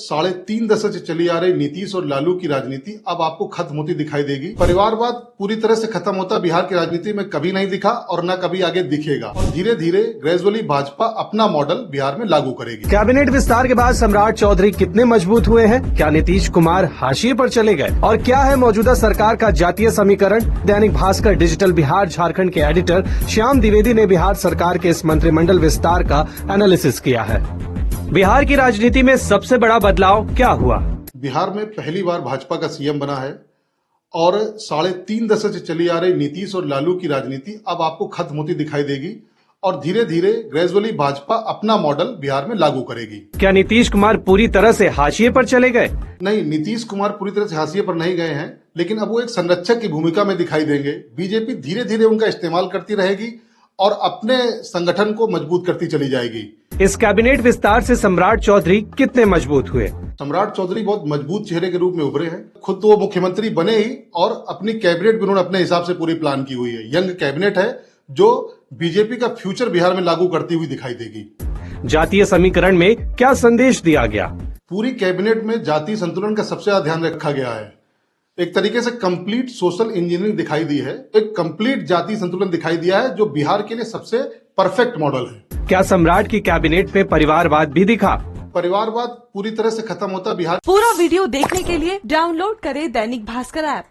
3.5 दशक से चली आ रही नीतीश और लालू की राजनीति अब आपको खत्म होती दिखाई देगी। परिवारवाद पूरी तरह से खत्म होता बिहार की राजनीति में कभी नहीं दिखा और न कभी आगे दिखेगा और धीरे धीरे ग्रेजुअली भाजपा अपना मॉडल बिहार में लागू करेगी। कैबिनेट विस्तार के बाद सम्राट चौधरी कितने मजबूत हुए हैं? क्या नीतीश कुमार हाशिए पर चले गए? और क्या है मौजूदा सरकार का जातीय समीकरण? दैनिक भास्कर डिजिटल बिहार झारखंड के एडिटर श्याम द्विवेदी ने बिहार सरकार के इस मंत्रिमंडल विस्तार का एनालिसिस किया है। बिहार की राजनीति में सबसे बड़ा बदलाव क्या हुआ? बिहार में पहली बार भाजपा का सीएम बना है और 3.5 दशक से चली आ रही नीतीश और लालू की राजनीति अब आपको खत्म होती दिखाई देगी और धीरे धीरे ग्रेजुअली भाजपा अपना मॉडल बिहार में लागू करेगी। क्या नीतीश कुमार पूरी तरह से हाशिए पर चले गए? नहीं, नीतीश कुमार पूरी तरह से हाशिए पर नहीं गए हैं, लेकिन अब वो एक संरक्षक की भूमिका में दिखाई देंगे। बीजेपी धीरे धीरे उनका इस्तेमाल करती रहेगी और अपने संगठन को मजबूत करती चली जाएगी। इस कैबिनेट विस्तार से सम्राट चौधरी कितने मजबूत हुए? सम्राट चौधरी बहुत मजबूत चेहरे के रूप में उभरे हैं। खुद तो वो मुख्यमंत्री बने ही और अपनी कैबिनेट भी उन्होंने अपने हिसाब से पूरी प्लान की हुई है। यंग कैबिनेट है जो बीजेपी का फ्यूचर बिहार में लागू करती हुई दिखाई देगी। जातीय समीकरण में क्या संदेश दिया गया? पूरी कैबिनेट में जातीय संतुलन का सबसे ज्यादा ध्यान रखा गया है। एक तरीके से कंप्लीट सोशल इंजीनियरिंग दिखाई दी है, एक कंप्लीट जातीय संतुलन दिखाई दिया है जो बिहार के लिए सबसे परफेक्ट मॉडल है। क्या सम्राट की कैबिनेट में परिवारवाद भी दिखा? परिवारवाद पूरी तरह से खत्म होता बिहार। पूरा वीडियो देखने के लिए डाउनलोड करें दैनिक भास्कर ऐप।